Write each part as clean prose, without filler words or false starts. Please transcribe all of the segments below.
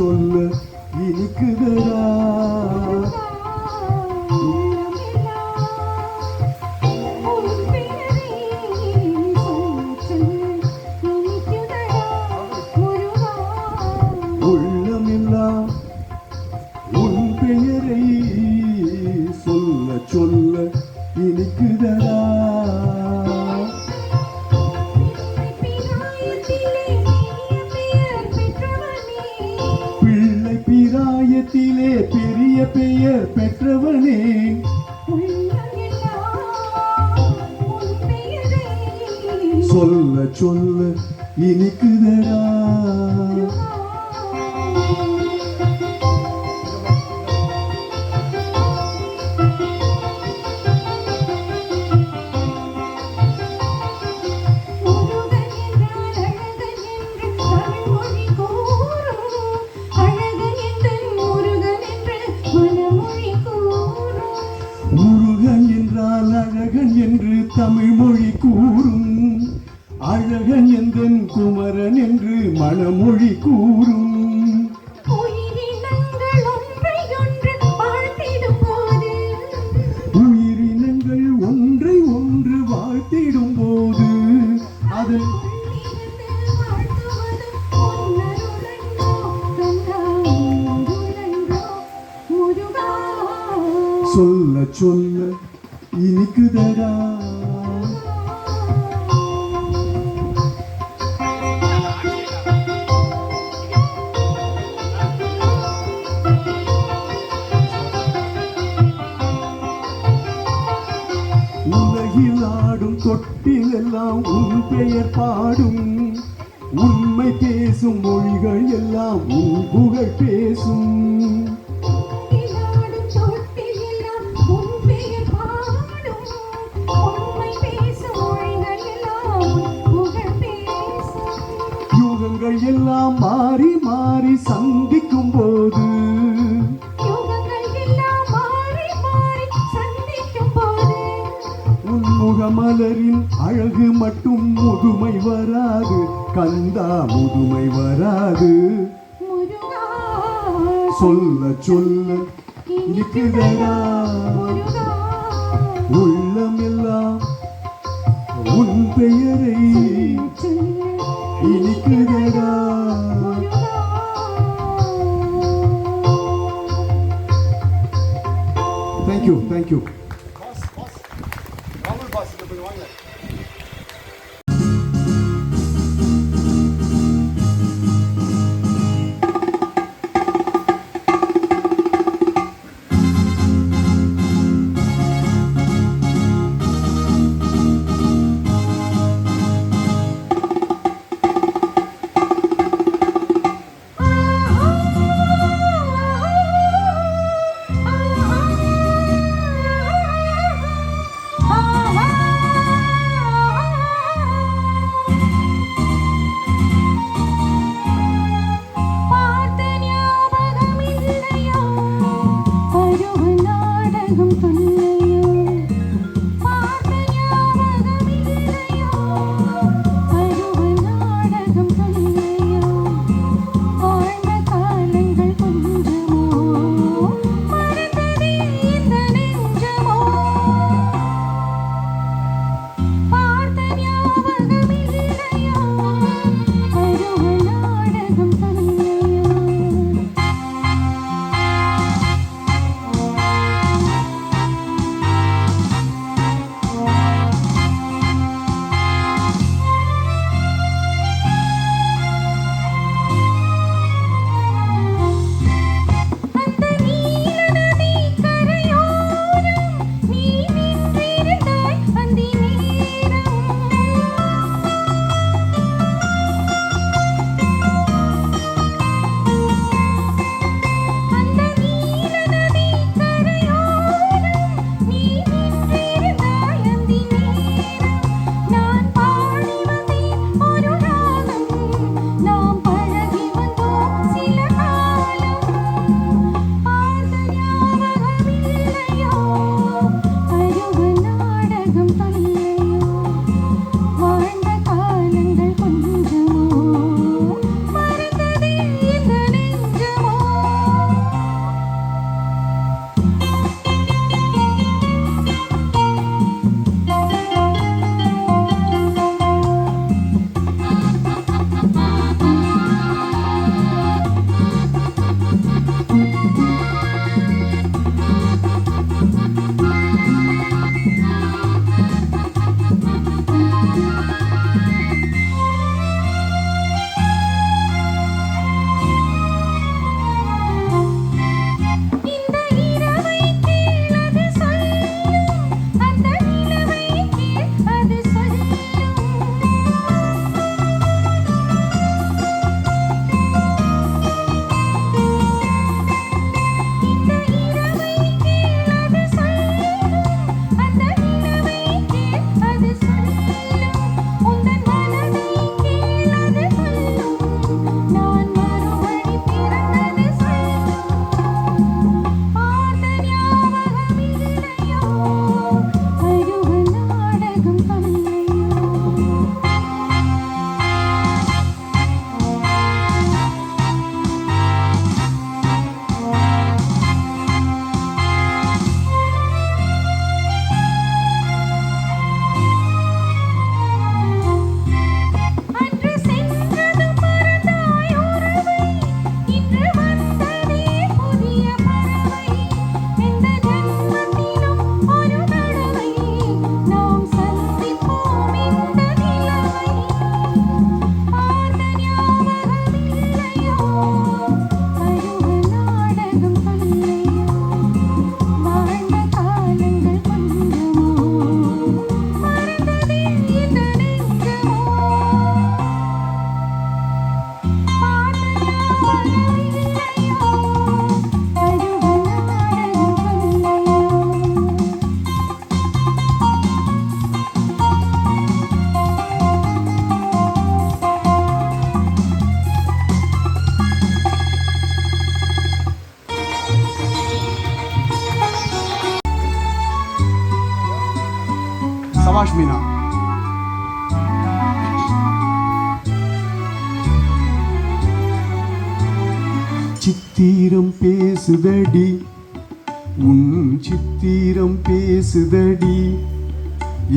சொல்ல இனிக்குதடா. உள்ளமெல்லாம் உன் பெயரை சொல்ல சொல்ல இனிக்குதடா. பிள்ளை பிராயத்திலே பெரிய பெயர் பெற்றவனே, சொல்ல சொல்ல இனிக்குதடா. முருகன் என்றால் அழகன் என்று தமிழ் மொழி கூறும், அழகன் எந்தன் குமரன் என்று மணமொழி கூறும். உயிரினங்கள் ஒன்றை ஒன்று வாழ்த்திடும் போது அதில் சொல்ல சொல்ல இனிக்குதடா. உலகில் ஆடும் தொட்டில் எல்லாம் உன் பெயர் பாடும், உண்மை பேசும் மொழிகள் எல்லாம் உன் புகழ் பேசும். யுகங்கள் எல்லாம் மாறி மாறி சந்திக்கும் போது, உன் முகமலரின் அழகு மட்டும் முதுமை வராது கந்தா, முதுமை வராது. சொல்ல சொல்ல இனிக்குதடா. உள்ளமெல்லாம் உன் பெயரை இனிக்குதடா. Thank you thank you. மீனா. சித்திரம் பேசுதடி உன் சித்திரம் பேசுதடி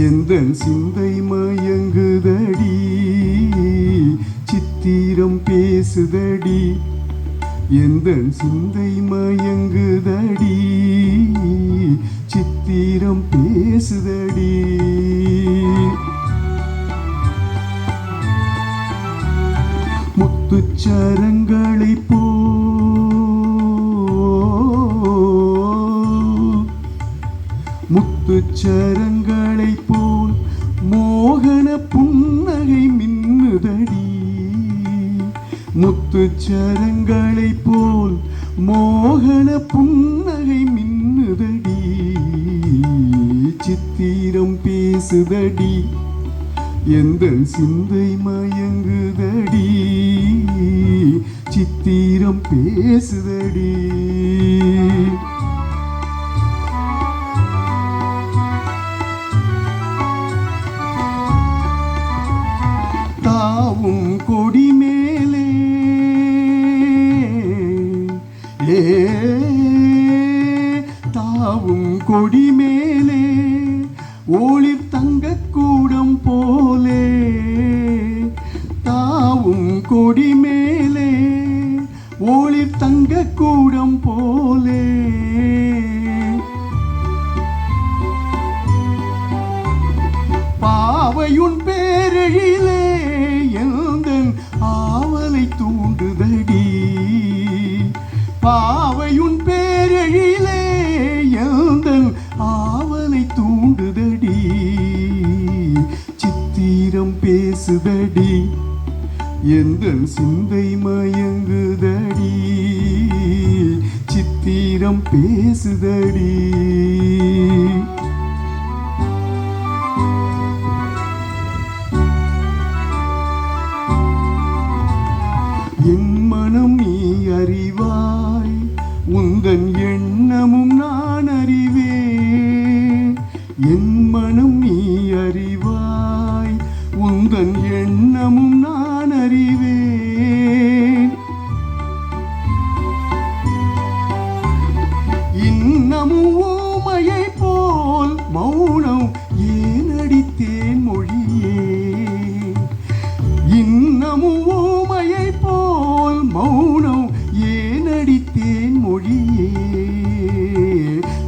எந்தன் சிந்தை மயங்குதடி. சித்திரம் பேசுதடி எந்தன் சிந்தை மயங்குதடி. சித்திரம் பேசுதடி. முத்துச்சரங்களை போ முத்துச்சரங்களை போல் மோகன புன்னகை மின்னுதடி. முத்துச்சரங்களை போல் மோகன புன்னகை மின்னுதடி. சித்திரம் பேசுதடி எந்தன் சிந்தை மயங்குதடி. சித்திரம் பேசுதடி. தாவும் கொடி மேலே தாவும் கொடி மேலே ஒளிர் தங்க கூடம் போலே. தாவும் கொடி மேலே ஒளிர் தங்க கூடம் போலே. பாவையுன் பேரழிலே எந்தன் ஆவலை தூண்டுதடி. பாவையுன் பேரழிலே எந்தன் ஆவலை தூண்டுதடி. சித்திரம் பேசுதடி எந்தன் சிந்தை மயங்குதடி. சித்திரம் பேசுதடி. என் மனம் நீ அறிவாய் உந்தன் எண்ணமும் நான் அறிவேன். என் மனம் நீ அறிவாய் உந்தன் எண்ணமும் நான் அறிவேன். இன்னமும் ஊமையை போல் மௌனம் ஏனடித்தேன் மொழியே. இன்னமும் ஊமையை போல் மௌனம் ஏனடித்தேன் மொழியே.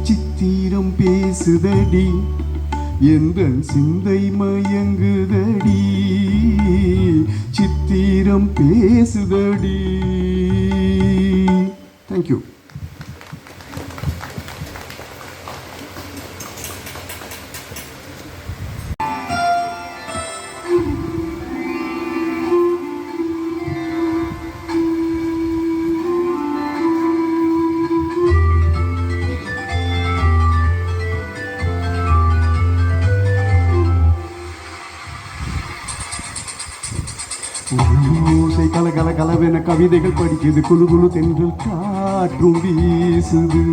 சித்திரம் பேசுதடி எந்தன் சிந்தை மயங்குதடி. சித்திரம் பேசுதடி. தேங்க்யூ. ஓசை கல கல கலவென கவிதைகள் படிக்குது. குழு குழு தென்றல் காற்றும் வீசுது.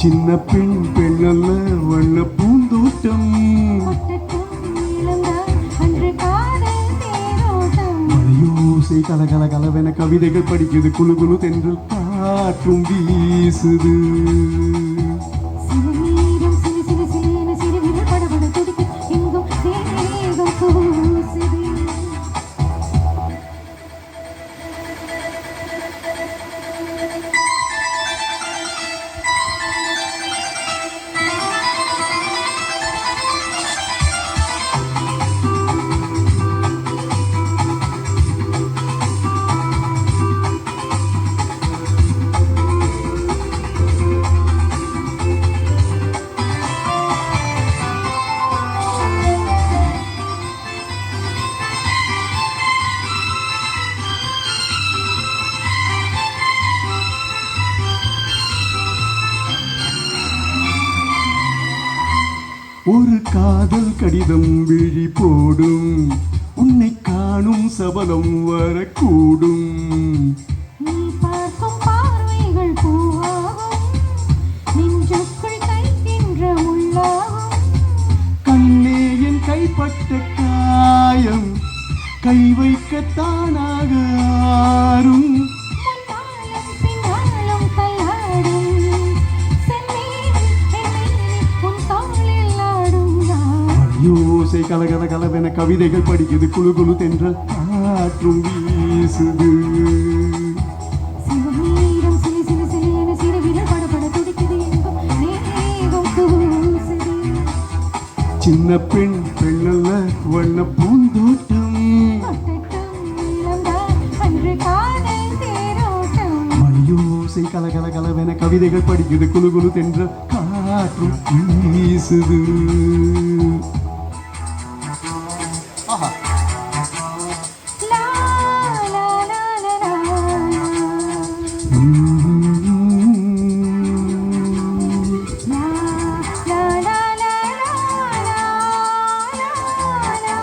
சின்ன பெண் பெண்ணல்ல வண்ண பூந்தோட்டம். மலையோசை கல கல கலவென கவிதைகள் படிக்குது. குழு குழு தென்றல் காற்றும் வீசுது. ஒரு காதல் கடிதம் விழி போடும். உன்னை காணும் சபலம் வரக்கூடும். நீ பார்க்க கை வைக்கத்தானாக ஆறும் முன்னாலும் பின்னாலும் தள்ளாடும் செம்மீன் எம்மீன் உன் தோளில் ஆடும் நான். மணியோசை கலகல கலவென கவிதைகள் படிக்குது குழு குழு தென்றல் காற்றும் வீசுது சிவநீரம் சிலி சிலி சிலி என சிறுவிரல் படபட துடிக்குது எங்கும் மேகம் கூசுது. சின்ன பெண் பெண்ணல்ல வண்ண பூந்தோட்டம் கொட்டட்டும் இளம்தான் அன்று காதல் தேரோட்டம். மணியோசை கலகல கலவென கவிதைகள் படிக்குது குழு குழு தென்றல் காற்றும் வீசுது ஆஹா லா லா லா லா லா. லா லா லா லா லா லா லா.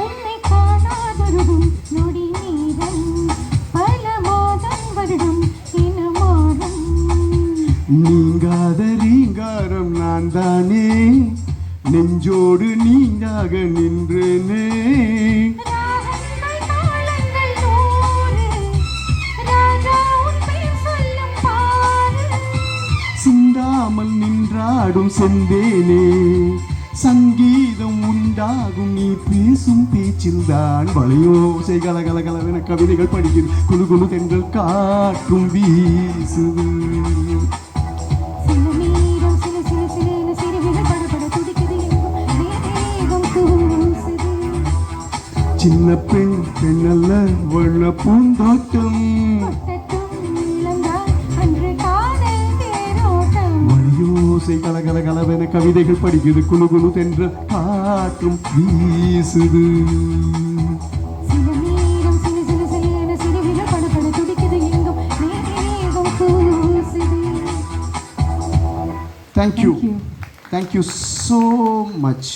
உன்னை காணாதொருதும் நொடி நீரம் பல மாதம் வருடம் இனமாறும். நீங்காத ரீங்காரம் நான் தானே நெஞ்சோடு நீங்காக நின்றேனே ராகங்கள் தாளங்கள் நூறு ராஜா உன் பேர் சொல்லும் பாரு. சிந்தாமல் நின்றாடும் செந்தேனே சங்கீதம் உண்டாகும் நீ பேசும் பேச்சில்தான் வளையோசை கலகல கலவென கவிதைகள் படிக்கிறது குழு குழு தென்றல் காற்றும் வீசுது சில நேரம் சில சில சில என சிறுவிரல் படபட துடிக்குது எங்கும் மேகம் கூசுது. சின்ன பெண் பெண்ணல்ல வண்ண பூந்தோட்டம் கொட்டட்டும் இளம்தான் அன்று காதல் தேரோட்டம். வளையோசை கலகல கலவென கவிதைகள் படிக்கிறது குழு குழு தென்றல் காற்றும் வீசுது சில நேரம் சில சில சில என சிறுவிரல் படபட துடிக்குது எங்கும் மேகம் கூசுது. Thank you so much.